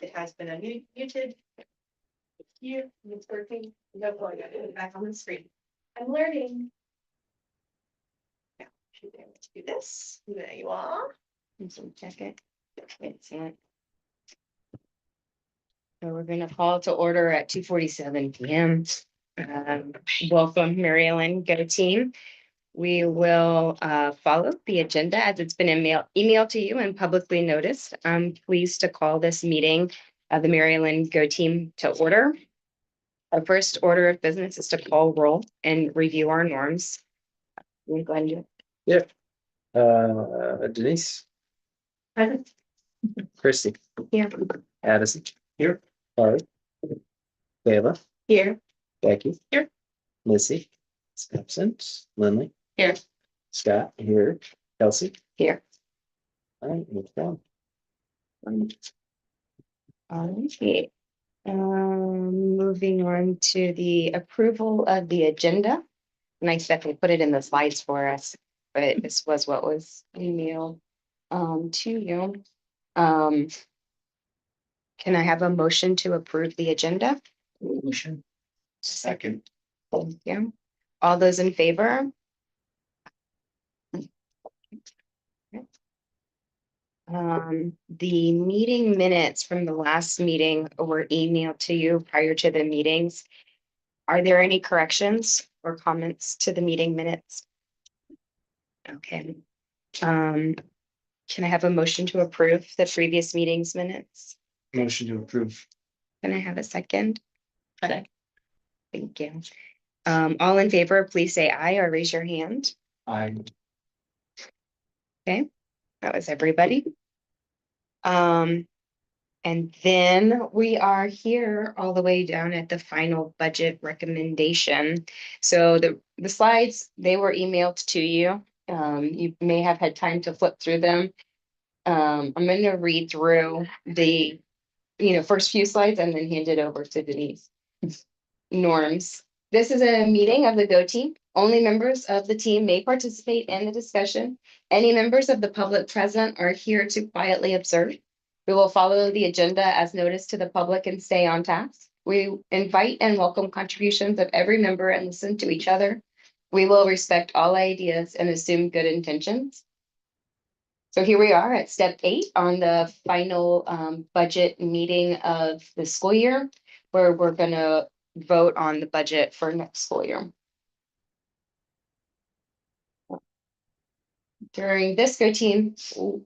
It has been unmuted. Here, it's working. No, going back on the screen. I'm learning. Yeah, should be able to do this. There you are. Check it. It's not. So we're going to call to order at 2:47 p.m. Welcome, Mary Ellen, Go Team. We will follow the agenda as it's been emailed to you and publicly noticed. I'm pleased to call this meeting of the Mary Ellen Go Team to order. Our first order of business is to call roll and review our norms. You go ahead and do it. Denise, Present. Christy, Here. Addison, here, Harley, Kayla, Here. Becky, Here. Missy, is absent, Lindley. Here. Scott, here, Kelsey. Here. All right, let's go. Okay. Moving on to the approval of the agenda. Nice that they put it in the slides for us, but this was what was emailed to you. Can I have a motion to approve the agenda? Motion. Second. Thank you. All those in favor? The meeting minutes from the last meeting were emailed to you prior to the meetings. Are there any corrections or comments to the meeting minutes? Okay. Can I have a motion to approve the previous meetings minutes? Motion to approve. Can I have a second? Okay. Thank you. All in favor, please say aye or raise your hand. Aye. Okay, that was everybody. And then we are here all the way down at the final budget recommendation. So the slides, they were emailed to you. You may have had time to flip through them. I'm going to read through the, first few slides and then hand it over to Denise. Norms. This is a meeting of the Go Team. Only members of the team may participate in the discussion. Any members of the public present are here to quietly observe. We will follow the agenda as noticed to the public and stay on task. We invite and welcome contributions of every member and listen to each other. We will respect all ideas and assume good intentions. So here we are at step 8 on the final budget meeting of the school year, where we're going to vote on the budget for next school year. During this Go Team,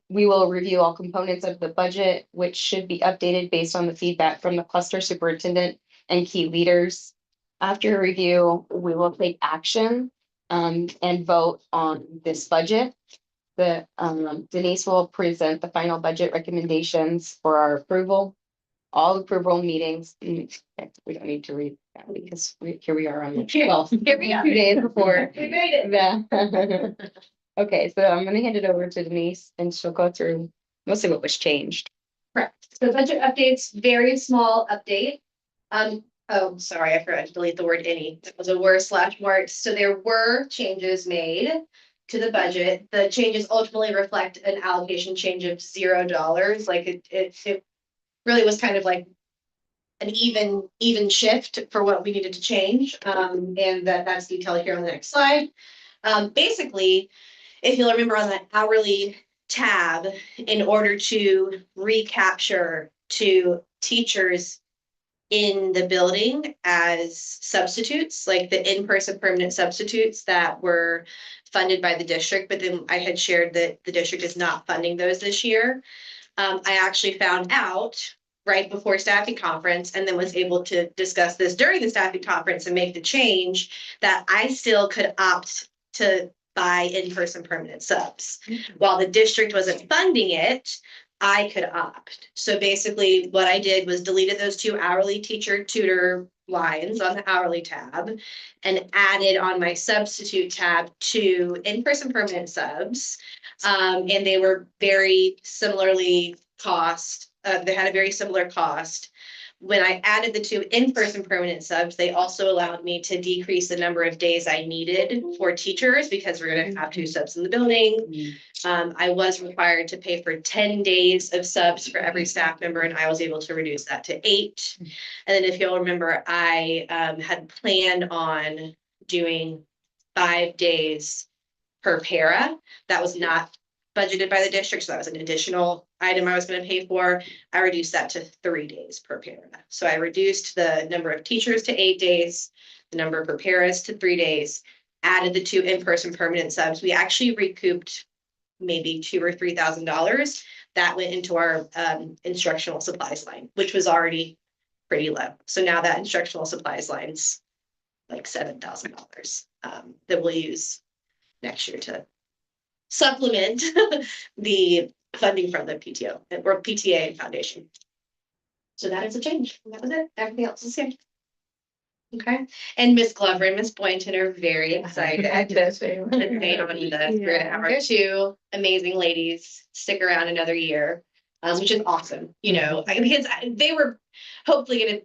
we will review all components of the budget, which should be updated based on the feedback from the cluster superintendent and key leaders. After review, we will take action and vote on this budget. Denise will present the final budget recommendations for our approval. All approval meetings, we don't need to read that because here we are on the 12th. Here we are. 2 days before. We made it. Yeah. Okay, so I'm gonna hand it over to Denise and she'll go through mostly what was changed. Correct. So budget updates, very small update. Oh, sorry, I forgot to delete the word any. It was a word/mark. So there were changes made to the budget. The changes ultimately reflect an allocation change of $0. Like it really was kind of like an even shift for what we needed to change. And that's detailed here on the next slide. Basically, if you'll remember on the hourly tab, in order to recapture to teachers in the building as substitutes, like the in-person permanent substitutes that were funded by the district, but then I had shared that the district is not funding those this year. I actually found out right before staffing conference and then was able to discuss this during the staffing conference and make the change that I still could opt to buy in-person permanent subs. While the district wasn't funding it, I could opt. So basically what I did was deleted those 2 hourly teacher tutor lines on the hourly tab and added on my substitute tab 2 in-person permanent subs. And they were very similarly cost. They had a very similar cost, when I added the 2 in-person permanent subs, they also allowed me to decrease the number of days I needed for teachers because we're gonna have 2 subs in the building. I was required to pay for 10 days of subs for every staff member, and I was able to reduce that to 8. And then if you'll remember, I had planned on doing 5 days per para. That was not budgeted by the district, so that was an additional item I was gonna pay for. I reduced that to 3 days per para. So I reduced the number of teachers to 8 days, the number of paras to 3 days, added the 2 in-person permanent subs. We actually recouped maybe $2,000 or $3,000. That went into our instructional supplies line, which was already pretty low. So now that instructional supplies line's like $7,000 that we'll use next year to supplement the funding from the PTO or PTA and foundation. So that is a change. That was it. Everything else is the same. Okay, and Miss Glover and Miss Boynton are very excited. And they don't need us. We're gonna have our 2 amazing ladies stick around another year, which is awesome, you know, because they were hopefully gonna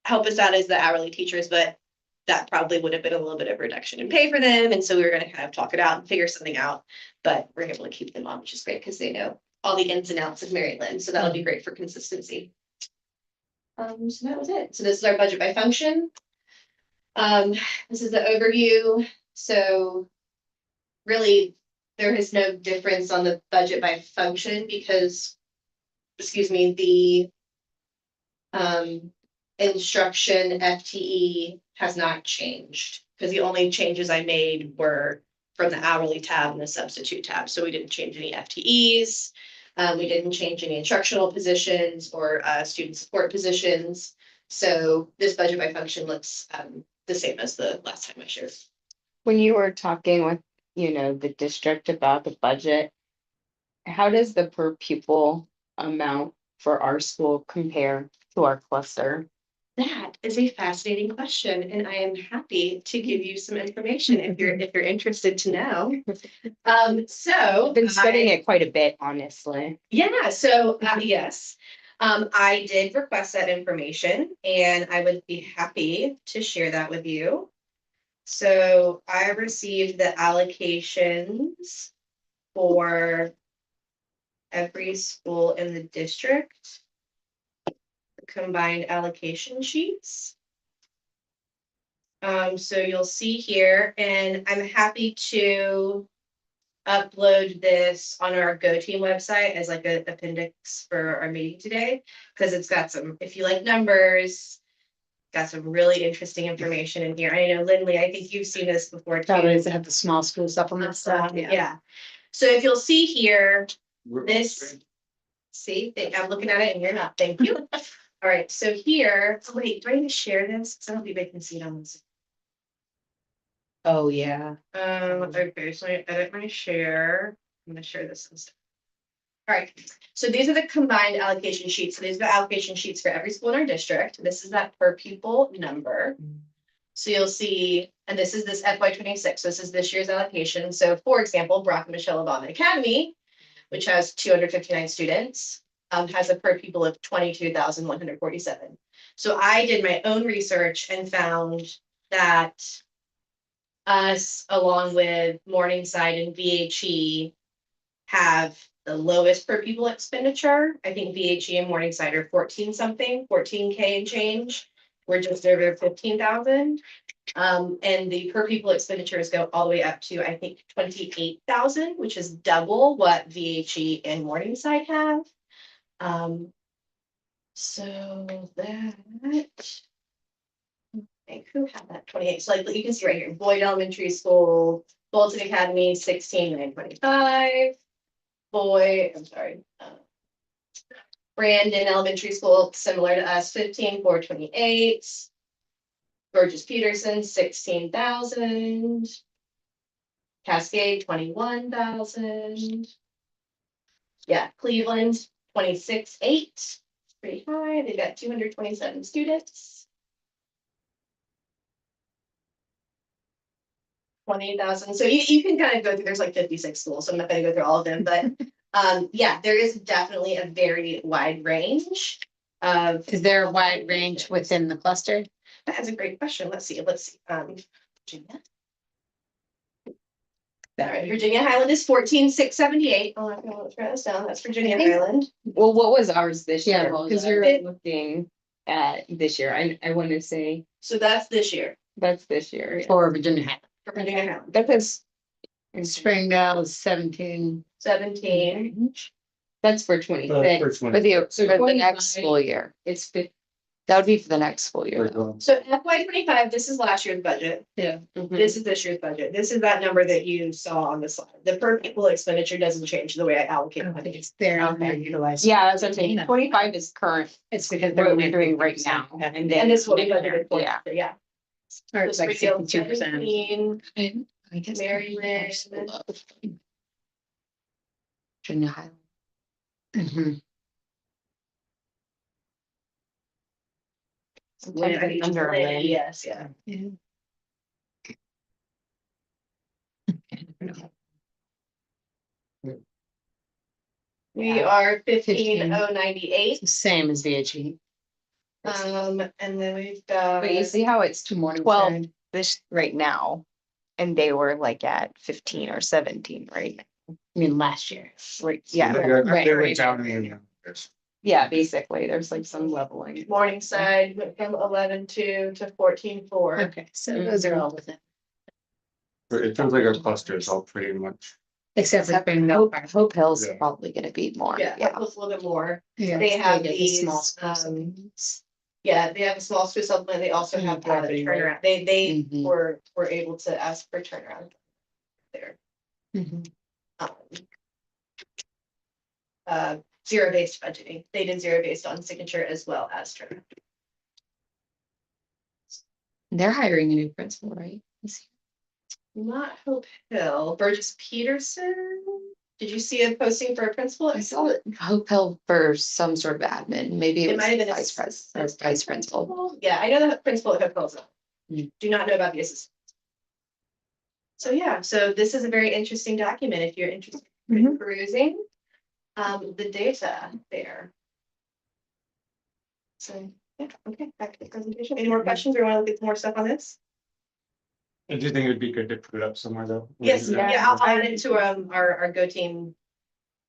help us out as the hourly teachers, but that probably would have been a little bit of reduction in pay for them. And so we were gonna kind of talk it out and figure something out, but we're able to keep them on, which is great because they know all the ins and outs of Mary Lynn. So that'll be great for consistency. So that was it. So this is our budget by function. This is the overview. So really, there is no difference on the budget by function because, excuse me, the instruction FTE has not changed because the only changes I made were from the hourly tab and the substitute tab. So we didn't change any FTEs. We didn't change any instructional positions or student support positions. So this budget by function looks the same as the last time I shared. When you were talking with, the district about the budget, how does the per pupil amount for our school compare to our cluster? That is a fascinating question, and I am happy to give you some information if you're interested to know. So I've been studying it quite a bit, honestly. Yeah, so yes, I did request that information and I would be happy to share that with you. So I received the allocations for every school in the district. The combined allocation sheets. So you'll see here, and I'm happy to upload this on our GoTeam website as like an appendix for our meeting today, because it's got some, if you like numbers, got some really interesting information in here. I know Lindley, I think you've seen this before too. That is, they have the small school supplement stuff. Yeah. So if you'll see here, this, see, I'm looking at it and you're not, thank you. All right, so here, wait, do I need to share this? Because I don't think they can see it on this. Oh, yeah. Okay, so I edit my share. I'm gonna share this instead. All right, so these are the combined allocation sheets. So these are the allocation sheets for every school in our district. This is that per pupil number. So you'll see, and this is this FY26. This is this year's allocation. So for example, Brock and Michelle Obama Academy, which has 259 students, has a per pupil of 22,147. So I did my own research and found that us, along with Morningside and VHE, have the lowest per pupil expenditure. I think VHE and Morningside are 14K and change. We're just over 15,000. And the per pupil expenditures go all the way up to, I think, 28,000, which is double what VHE and Morningside have. So that, I who had that 28? So like you can see right here, Boyd Elementary School, Bolton Academy, 16,925. Brandon Elementary School, similar to us, 15,428. Burgess Peterson, 16,000. Cascade, 21,000. Yeah, Cleveland, 26,800. Pretty high. They've got 227 students. 20,000. So you can kind of go through, there's like 56 schools, so I'm not going to go through all of them, but yeah, there is definitely a very wide range. of. Is there a wide range within the cluster? That is a great question. Let's see. Virginia. All right, Virginia Highland is 14,678. Oh, let's write this down. That's Virginia I think- Highland. Well, what was ours this Yeah, year? what was Because ours? you're looking at this year. I want to say So that's this year that's this year. Yeah. For Virginia Highlands. for Virginia Highland. That is. Springdale is 17. 17. That's for For 26. 20. For the next school year. It's 50. That would be for the next school year. though. So FY 25, this is last year's budget. Mhm. This is this year's budget. This is that number that you saw on the slide. The per pupil expenditure doesn't change the way I allocate I don't think money. it's there. Okay. They're utilized. Yeah, that's what I'm saying. 25 is current. It's because What they're we're doing right now. And then. And this is what we next year, budgeted for. Yeah. Yeah. Or it's like Springfield, 62%. 17, I guess. Maryland. Virginia Highlands. Mhm. Sometimes I underline. Yes, yeah. Yeah. We are 15,098. Same as VHE. And then we've got. But you see how it's To morning. 12 this right now? And they were like at 15 or 17, right? I mean, last year. Right, yeah, Right, They right. went down in the numbers. yeah, basically, there's like some leveling. Morningside went from 11,2 to 14,4. Okay, so those are all within. It sounds like our cluster is all pretty much. Except for Springdale. Hope Hill's Yeah. probably gonna be more, Yeah, yeah. that was a little bit more. Yeah, They have get the these, small schools. Yeah, they have a small school supplement. They also have the Property, right. turnaround. They Mhm. were able to ask for turnaround there. Mhm. Um, Zero-based budgeting. They did zero-based on signature as well as turnaround. They're hiring a new principal, right? Not Hope Hill, Burgess Peterson. Did you see a posting for a principal? I saw it, Hope Hill for some sort of admin, maybe It it was might have been a vice president, or vice principal. Yeah, I know the principal at Hope Hill's. Mm. Do not know about the assistant. So yeah, so this is a very interesting document if you're interested in Mhm. perusing the data there. So, yeah, okay, back to the presentation. Any more questions or want to look at more stuff on this? I do think it would be good to put it up somewhere though. Yes, Yeah. yeah, I'll add it to our Go Team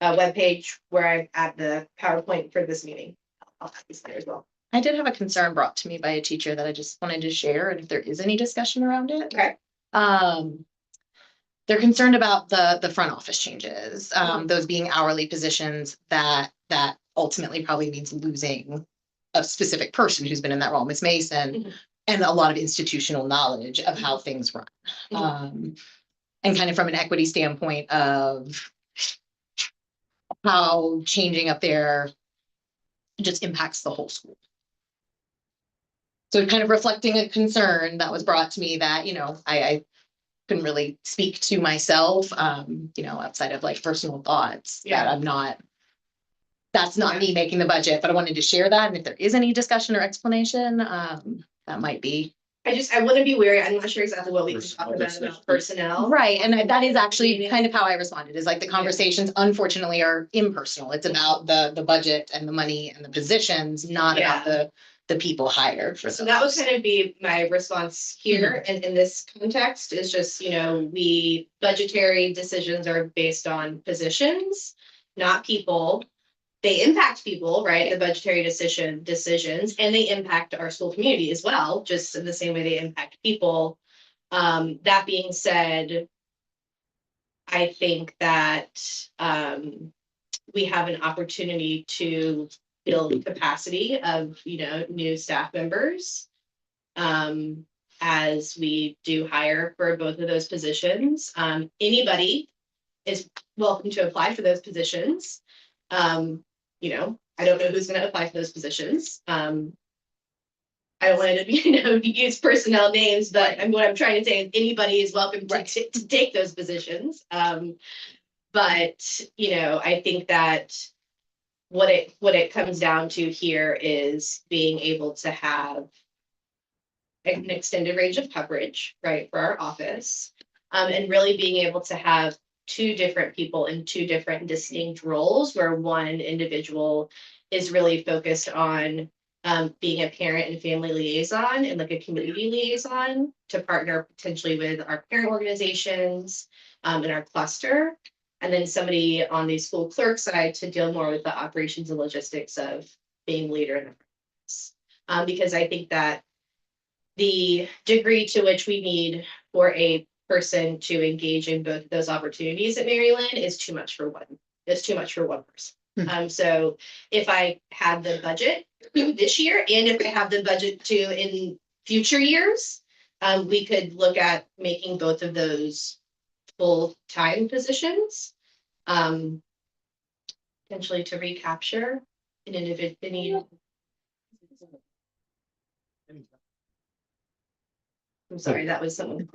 webpage where I add the PowerPoint for this meeting. I'll add this there as well. I did have a concern brought to me by a teacher that I just wanted to share, and if there is any discussion around it. Okay. They're concerned about the front office changes, those being hourly positions that ultimately probably means losing a specific person who's been in that role, Ms. Mason, Mhm. and a lot of institutional knowledge of how things run. And kind of from an equity standpoint of how changing up there just impacts the whole school. So kind of reflecting a concern that was brought to me that, I couldn't really speak to myself, outside of like personal thoughts that Yeah. that's not me making the budget, but I wanted to share that. And if there is any discussion or explanation, that might be. I want to be wary. I'm not sure exactly what we can talk about personnel. Right. And that is actually kind of how I responded, is like the conversations unfortunately are impersonal. It's about the budget and the money and the positions, not about the people hired for So that would those. kind of be my response here and in this context is just, we budgetary decisions are based on positions, not people. They impact people, right? The budgetary decisions, and they impact our school community as well, just in the same way they impact people. That being said, I think that we have an opportunity to build capacity of, new staff members. As we do hire for both of those positions. Anybody is welcome to apply for those positions. I don't know who's gonna apply for those positions. I don't want to, use personnel names, but what I'm trying to say is anybody is welcome to take those positions. But, I think that what it comes down to here is being able to have an extended range of coverage, right, for our office. And really being able to have two different people in two different distinct roles where one individual is really focused on being a parent and family liaison and like a community liaison to partner potentially with our parent organizations in our cluster. And then somebody on the school clerk side to deal more with the operations and logistics of being leader in the process. Because I think that the degree to which we need for a person to engage in both of those opportunities at Maryland is too much for one. It's too much for one person. So if I had the budget this year and if I have the budget too in future years, we could look at making both of those full-time positions. Potentially to recapture an individual. I'm sorry, that was someone.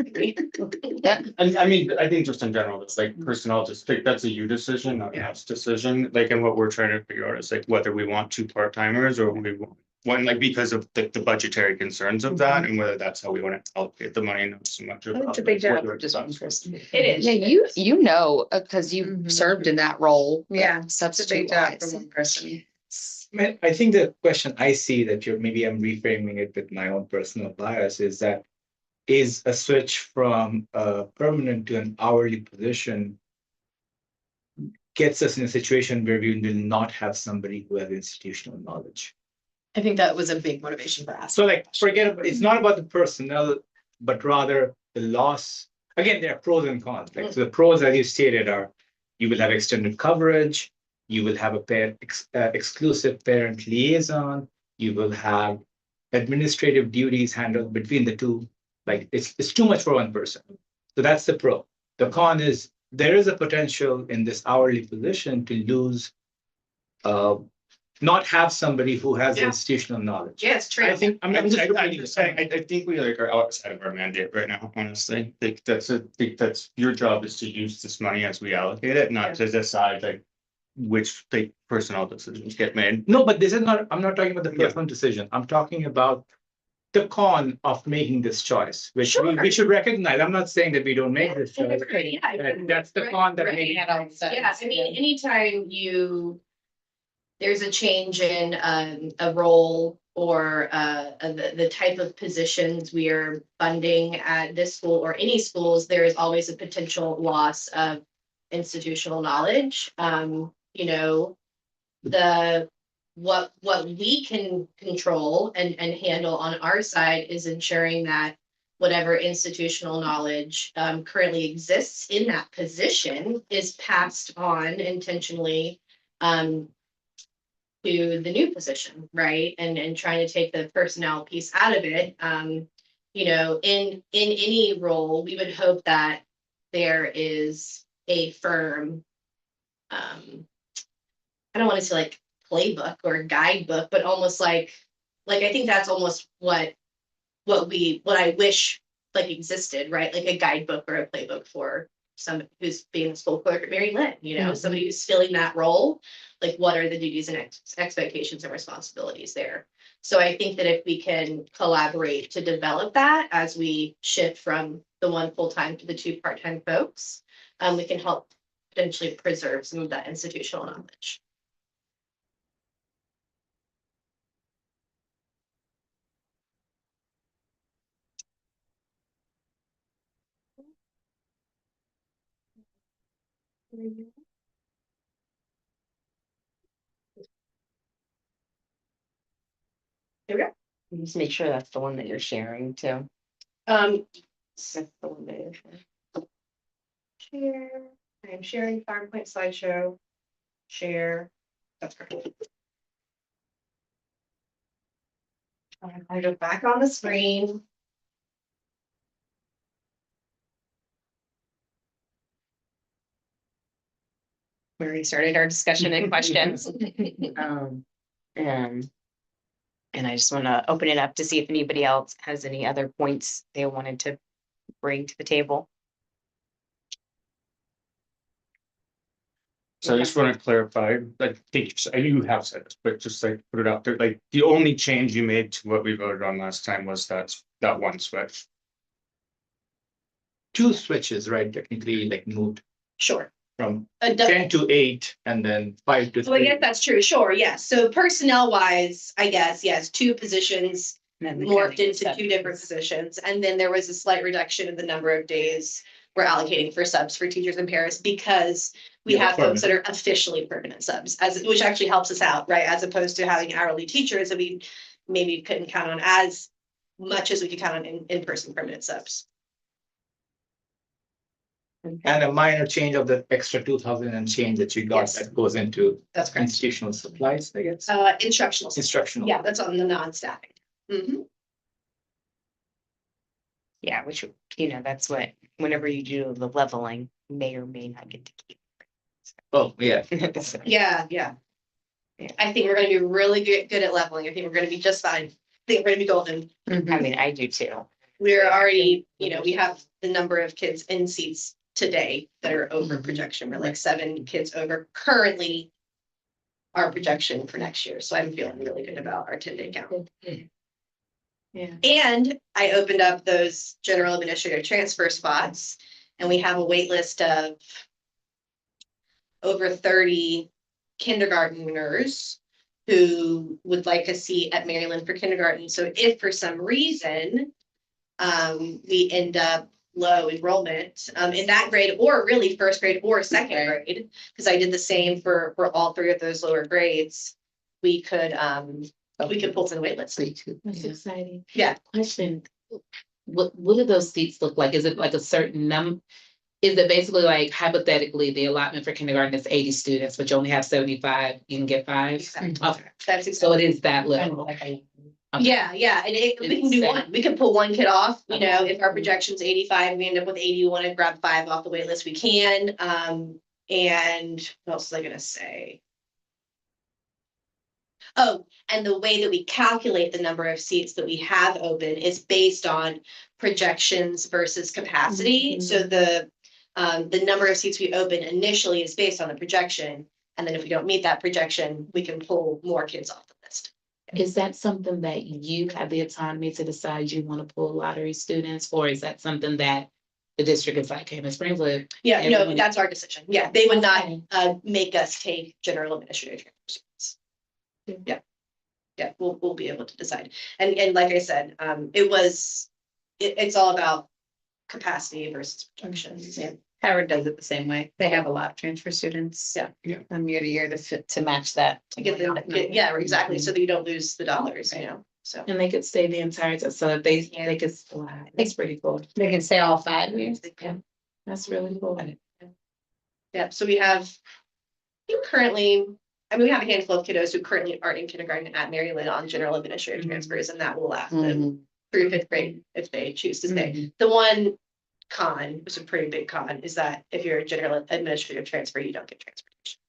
And I mean, I think just in general, it's like personnel, just like, that's a you decision, not an us decision, like, and what we're trying to figure out is like whether we want two part-timers or we want. One, like, because of the budgetary concerns of that, and whether that's how we want to allocate the money, not so much. It's a big job for just one person. It is. Yeah, you know, because you Mhm. served in that role. Yeah, it's a Substitute big job for wise. one person. I think the question I see that maybe I'm reframing it with my own personal bias is that is a switch from a permanent to an hourly position gets us in a situation where we will not have somebody who has institutional knowledge. I think that was a big motivation for us. So like, forget about, it's not about the personnel, but rather the loss. Again, there are pros and cons. Like, so the pros, as you stated, are you will have extended coverage, you will have a exclusive parent liaison, you will have administrative duties handled between the two. Like, it's too much for one person. So that's the pro. The con is there is a potential in this hourly position to lose, not have somebody who has Yeah. institutional knowledge. Yeah, it's true. I think I'm just repeating the I think we like are outside of our mandate right now, honestly. Like, that's your job is to use this money as we allocate it, not to decide like which like personnel decisions get made. No, but this is not, I'm not talking about the Yeah. personal decision. I'm talking about the con of making this choice, which we Sure. should recognize. I'm not saying that we don't make this Yeah, choice. That's the con that right. maybe. At all sides. Yeah, I mean, anytime there's a change in a role or the type of positions we are funding at this school or any schools, there is always a potential loss of institutional knowledge. You know, what we can control and handle on our side is ensuring that whatever institutional knowledge currently exists in that position is passed on intentionally to the new position, right? And trying to take the personnel piece out of it. You know, in any role, we would hope that there is a firm, I don't want to say like playbook or guidebook, but almost like I think that's almost what I wish like existed, right? Like a guidebook or a playbook for someone who's being a school clerk at Mary Lynn, you know, somebody who's filling that role, like what are the duties and expectations and responsibilities there? So I think that if we can collaborate to develop that as we shift from the one full-time to the two part-time folks, we can help potentially preserve some of that institutional knowledge. Just make sure that's the one that you're sharing too. That's the one that you're sharing. Share. I am sharing PowerPoint slideshow. Share. That's correct. I go back on the screen. We already started our discussion and questions. Um, and I just want to open it up to see if anybody else has any other points they wanted to bring to the table. So I just want to clarify, I think you have said this, but just like put it out there, like the only change you made to what we voted on last time was that one switch. Two switches, right? Technically, like moved. Sure. from A du- 10 to 8 and then 5 to So I 3. guess that's true, sure, yes. So personnel wise, I guess, yes, 2 positions morphed into 2 different positions. And then there was a slight reduction in the number of days we're allocating for subs for teachers and paras because we Yeah, have folks that are officially permanent subs, which actually helps us out, right? As opposed to having hourly teachers that we maybe couldn't count on as much as we could count on in-person permanent subs. And a minor change of the extra 2,000 and change that you got Yes. that goes into That's correct. institutional supplies, I guess. Instructional. Instructional. Yeah, that's on the non-staffing. Mhm. Yeah, which, that's what, whenever you do the leveling, may or may not get to keep. Oh, yeah. So, Yeah, yeah. I think we're gonna be really good at leveling. I think we're gonna be just fine. I think we're gonna be golden. I mean, I do too. We're already, we have the number of kids in seats today that are over projection. We're like 7 kids over currently our projection for next year. So I'm feeling really good about our 10-day count. Yeah. And I opened up those general administrative transfer spots and we have a wait list of over 30 kindergarteners who would like a seat at Maryland for kindergarten. So if for some reason we end up low enrollment in that grade, or really first grade or second grade, because I did the same for all 3 of those lower grades, we could pull to the wait list. That's exciting. Yeah. Question, what do those seats look like? Is it like a certain number? Is it basically like hypothetically, the allotment for kindergarten is 80 students, but you only have 75, you can get 5? Exactly. Okay, That's so exactly. it is that level. Okay. Yeah, yeah, and we can do It's one, we can pull 1 kid off, if our projection's 85, we end up with 80, we wanna grab 5 off the wait list, we can, and what else was I gonna say? Oh, and the way that we calculate the number of seats that we have open is based on projections versus capacity, so the number of seats we open initially is based on the projection, and then if we don't meet that projection, we can pull more kids off the list. Is that something that you have the autonomy to decide you want to pull lottery students, or is that something that the district is like, hey, Ms. Springfield? Yeah, no, everyone- that's our decision. Yeah, they would not Okay. make us take general administrative transfers. Yeah. Yeah, we'll be able to decide. And like I said, it's all about capacity versus projections. Yeah. Howard does it the same way. They have a lot of transfer students. Yeah. Yeah. From year to year to match that. To get yeah, exactly. So that you don't lose the dollars, so. And they could stay the entire time, so if they could, that's pretty cool. They can stay all 5 years. Yeah, that's really cool. Yeah, so we have, I think currently, we have a handful of kiddos who currently aren't in kindergarten at Maryland on general administrative transfers, and that will last them through 5th grade if they choose to stay. The one con, which is a pretty big con, is that if you're a general administrative transfer, you don't get transportation.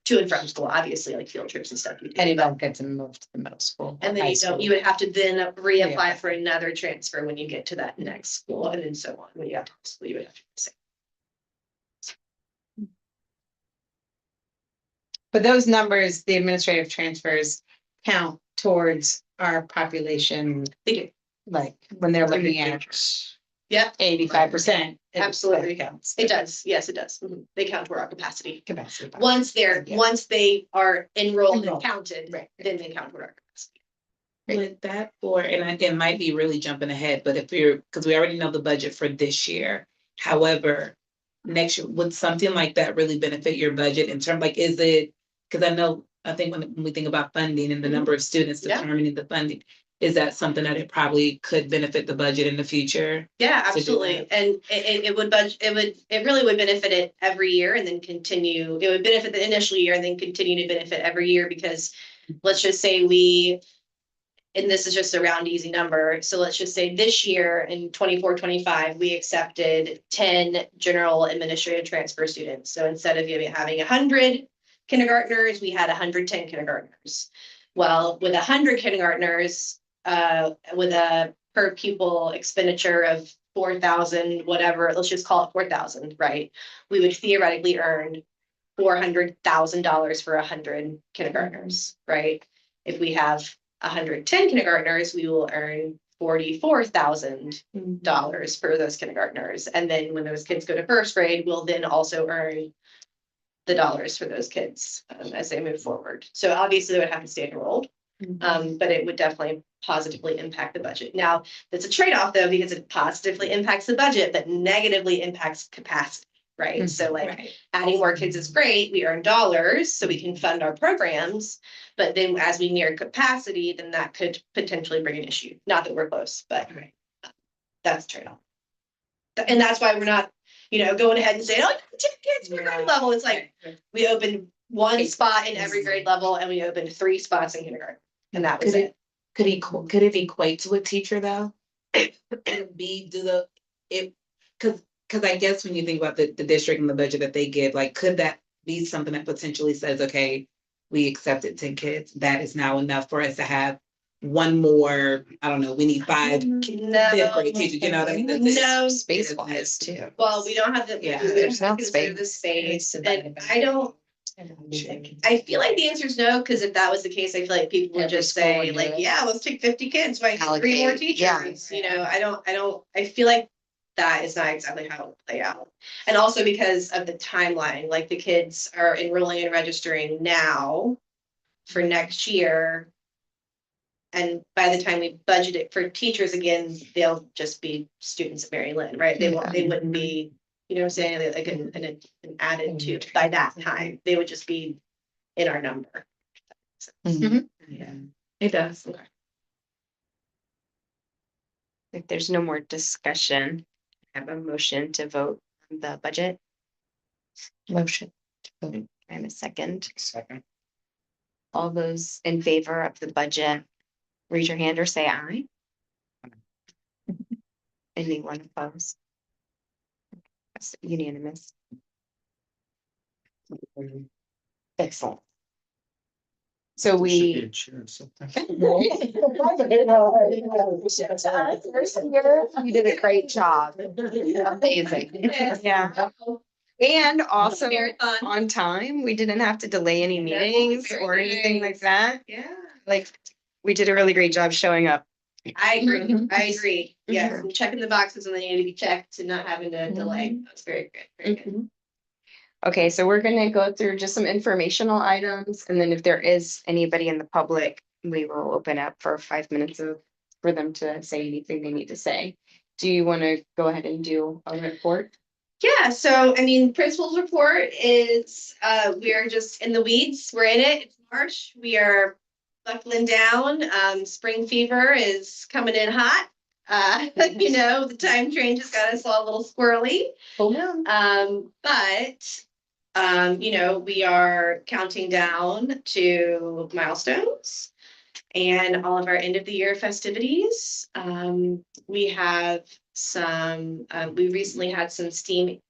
To and from school, obviously, like field trips and stuff. You do, And you but- don't get to move to the middle school. And then high you don't, school. you would have to then reapply for another transfer when you get to that next school, and then so on. When you got to school, you would have to do the same. But those numbers, the administrative transfers count towards our population, They do. like when they're looking at Yeah, 85%. Absolutely. Counts. it does. Yes, it does. They count toward our capacity. Capacity. Once they are enrolled and Enrolled. counted, Right. then they count toward our capacity. With that, it might be really jumping ahead, but if you're, because we already know the budget for this year. However, next year, would something like that really benefit your budget in terms, like, is it, because I think when we think about funding and the number of students Yeah. determining the funding, is that something that it probably could benefit the budget in the future? Yeah, To do absolutely. that. And it really would benefit it every year and then continue. It would benefit the initial year and then continue to benefit every year because let's just say and this is just a round easy number. So let's just say this year in 24-25, we accepted 10 general administrative transfer students. So instead of having 100 kindergartners, we had 110 kindergartners. Well, with 100 kindergartners, with a per pupil expenditure of 4,000, whatever, let's just call it 4,000, right? We would theoretically earn $400,000 for 100 kindergartners, right? If we have 110 kindergartners, we will earn $44,000 for those kindergartners. And then when those kids go to first grade, we'll then also earn the dollars for those kids as they move forward. So obviously they would have to stay enrolled. But it would definitely positively impact the budget. Now, it's a trade-off though, because it positively impacts the budget, but negatively impacts capacity, right? So like Right. adding more kids is great. We earn dollars so we can fund our programs. But then as we near capacity, then that could potentially bring an issue. Not that we're close, but Right. that's a trade-off. And that's why we're not, going ahead and saying, oh, 10 kids per grade level. It's like we opened one spot in every grade level and we opened 3 spots in kindergarten. And that was Could it. could it equate to a teacher though? Cause I guess when you think about the district and the budget that they give, like, could that be something that potentially says, okay, we accepted 10 kids, that is now enough for us to have one more, I don't know, we need 5 No. fifth grade teachers, you know what I mean? No. Space wise too. Well, we don't have the, Yeah. There's no consider the space. space, and I feel like the answer is no, because if that was the case, I feel like people would Every just school say would do like, it. yeah, let's take 50 kids, why 3 more Allocate, yeah. teachers, I feel like that is not exactly how it would play out. And also because of the timeline, like the kids are enrolling and registering now for next year. And by the time we budget it for teachers again, they'll just be students at Mary Lynn, right? They wouldn't be, you know what I'm saying, like an added to by that time, they would just be in our number. Yeah, it does. If there's no more discussion, I have a motion to vote on the budget. Motion. I'm a second. Second. All those in favor of the budget, raise your hand or say aye. Anyone opposed? That's unanimous. Excellent. So Should be we. a chair or something. You did a great job. Amazing. Yeah. And also Marathon. on time, we didn't have to delay any meetings or anything like that. Yeah, Like, we did a really great job showing up. I agree, yes, Mhm. and checking the boxes when they need to be checked and not having to delay, that's very good, very good. Okay, so we're gonna go through just some informational items, and then if there is anybody in the public, we will open up for 5 minutes for them to say anything they need to say. Do you want to go ahead and do a report? Yeah, so I mean, principal's report is, we are just in the weeds, we're in it, it's March, we are buckling down, spring fever is coming in hot. The time train just got us all a little squirrely. But we are counting down to milestones and all of our end of the year festivities. We have we recently had some STEAM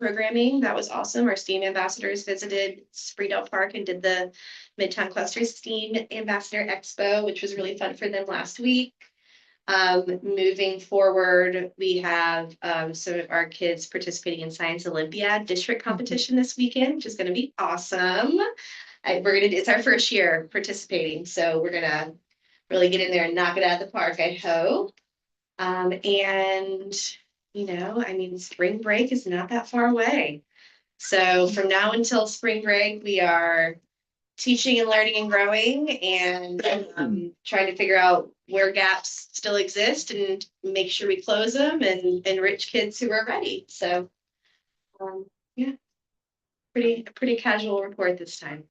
programming. That was awesome. Our STEAM ambassadors visited Springdale Park and did the Midtown Cluster STEAM Ambassador Expo, which was really fun for them last week. Moving forward, we have some of our kids participating in Science Olympiad district competition this weekend, which is going to be awesome. It's our first year participating, so we're gonna really get in there and knock it out of the park, I hope. Spring break is not that far away. So from now until spring break, we are teaching and learning and growing and trying to figure out where gaps still exist and make sure we close them and enrich kids who are ready. So, pretty casual report this time.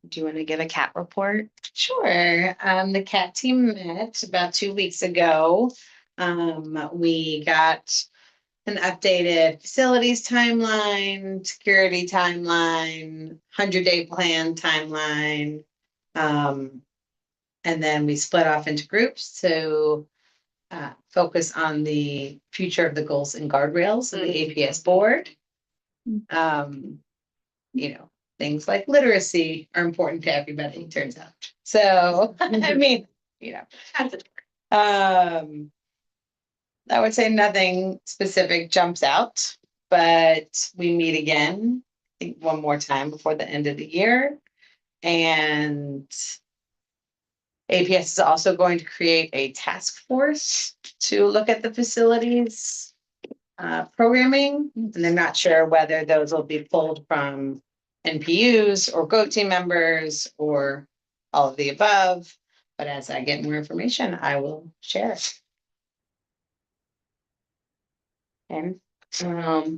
Do you want to give a cat report? Sure. The CAT team met about 2 weeks ago. We got an updated facilities timeline, security timeline, 100-day plan timeline. And then we split off into groups to focus on the future of the goals and guardrails of the APS board. Things like literacy are important to everybody, it turns out. So, I would say nothing specific jumps out, but we meet again, I think one more time before the end of the year. And APS is also going to create a task force to look at the facilities programming, and they're not sure whether those will be pulled from NPUs or GO team members or all of the above. But as I get more information, I will share it. And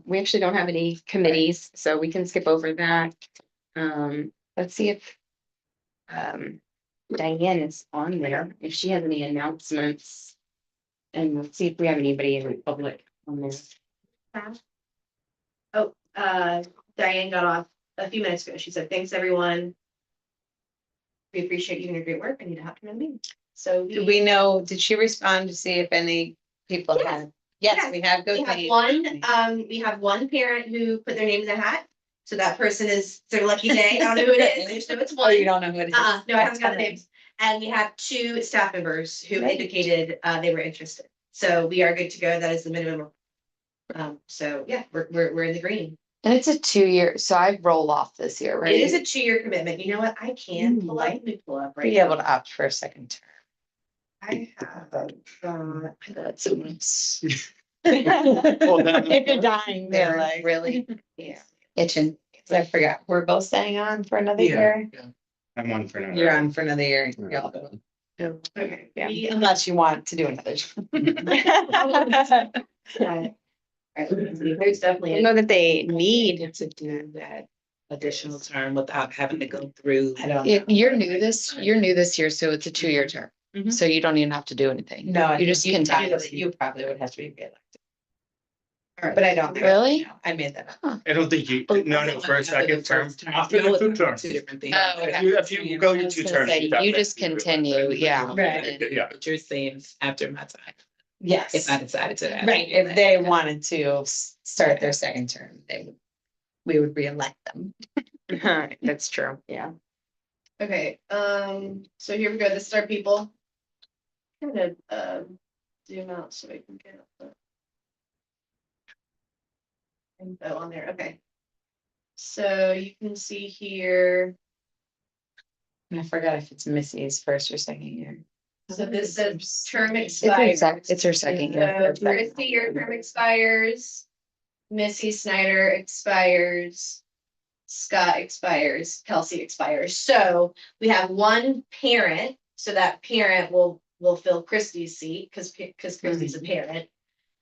we actually don't have any committees, so we can skip over that. Let's see if Diane is on there, if she has any announcements. And let's see if we have anybody in the public on there. Oh, Diane got off a few minutes ago. She said, thanks, everyone. We appreciate you doing your great work. I need to hop to a meeting. So Do we know, did she respond to see if any people Yes. had? Yes, Yes. we have. Go we have team. we have one parent who put their name in the hat. So that person is their lucky day. I don't know who it is. I just know it's Oh, you one. don't know who it is? No, I haven't got the That's names. And we have 2 staff members who Great. indicated they were interested. So we are good to go. That is the minimum. So yeah, we're in the green. And it's a 2-year, so I roll off this year, right? It is a 2-year commitment. You know what? I can pull up, let me pull up right Be able to opt for a second term. I have, That's so nice. If you're dying, they're like, Really yeah. itching. I forgot, we're both staying on for another Yeah, year? I'm on for now. You're on for another year. Yeah. Y'all- okay. Yeah. we- Unless you want to do another. There's definitely. I know that they need, To do that additional term without having to go through. I don't. You're new this year, so it's a 2-year term. Mhm. So you don't even have to do anything. No, You just continue. You probably would have to be reelected. Alright. But I don't. Really? I made that up. I don't think you, no, for a second term. After the 2 terms. Two different things. Oh, okay. If you go I your was 2 gonna terms. say, you you just definitely- continue, yeah. Right. Yeah. But you're saying after my time, Yes. if I decided to. Right, if they wanted to start their second term, we would reelect them. that's true, yeah. Okay, so here we go. This is our people. I'm gonna zoom out so I can get the info on there. Okay. So you can see here, And I forgot if it's Missy's first or second year. so this says term It's her expires. it's her second year. So Christy, your term expires. Missy Snyder expires. Scott expires, Kelsey expires. So we have one parent, so that parent will fill Christie's seat because Christie's a parent.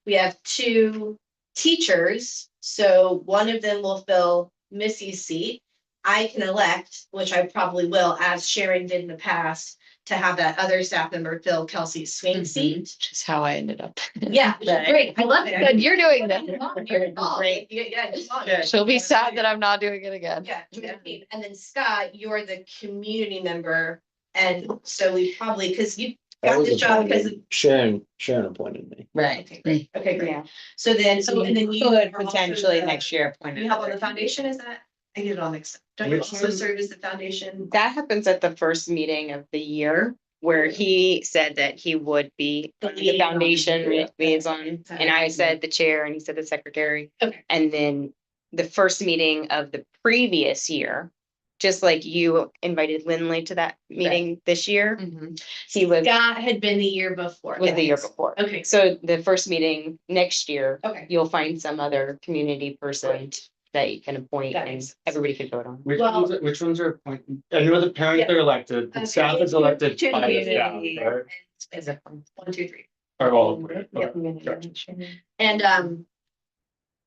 We have 2 teachers, so one of them will fill Missy's seat. I can elect, which I probably will, as Sharon did in the past, to have that other staff member fill Kelsey's swing seat. Which is how I ended up. Yeah, which is Right. great. I love it. Good, you're doing that. You're involved. Great. Yeah, you're involved. She'll be sad that I'm not doing it again. Yeah, and then Scott, you're the community member, and so we probably, because you I got was this job because of. appointed. Sharon appointed me. Right. Okay, great. Okay, great. Yeah. So then, and then you. Could are also potentially the- next year appoint. You help on the another foundation, is that? I get it all mixed up. Don't you Which also one? serve as the foundation? That happens at the first meeting of the year, where he said that he would be The the liaison. foundation liaison, and I said the chair, and he said the secretary. Okay. And then the first meeting of the previous year, just like you invited Lindley to that meeting this year, Mhm. he was Scott had been the year before. the year before. Okay, So the first meeting next year, okay. you'll find some other community person Great. that you can appoint That and makes sense. everybody could vote on. Well- Which ones are appointed? I know the parents Yeah. are elected, the staff is elected by the staff, Community right? Is it? 1, 2, 3. Or all of them? Yep. Okay, gotcha. And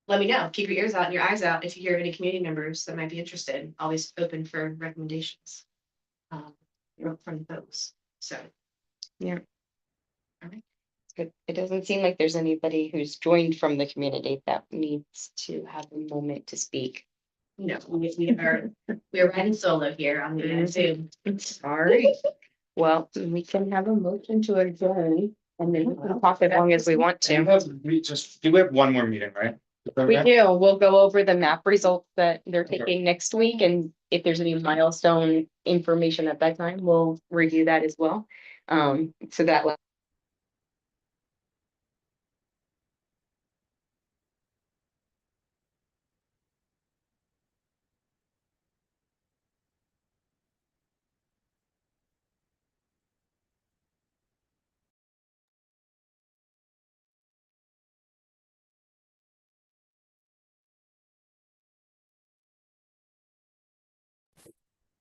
let me know, keep your ears out and your eyes out if you hear of any community members that might be interested, always open for recommendations. From folks, so. Good. It doesn't seem like there's anybody who's joined from the community that needs to have a moment to speak. No, we are riding solo here on the Zoom. All right. Well, we can have a motion to adjourn and then we can talk as long as we want And to. we have one more meeting, right? We do. We'll go over the map results that they're Okay. taking next week, and if there's any milestone information at that time, we'll review that as well. So that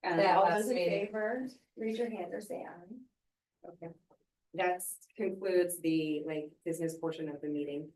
All last those in meeting. favor, raise your hand or say aye. Okay. That's concludes the like business portion of the meeting.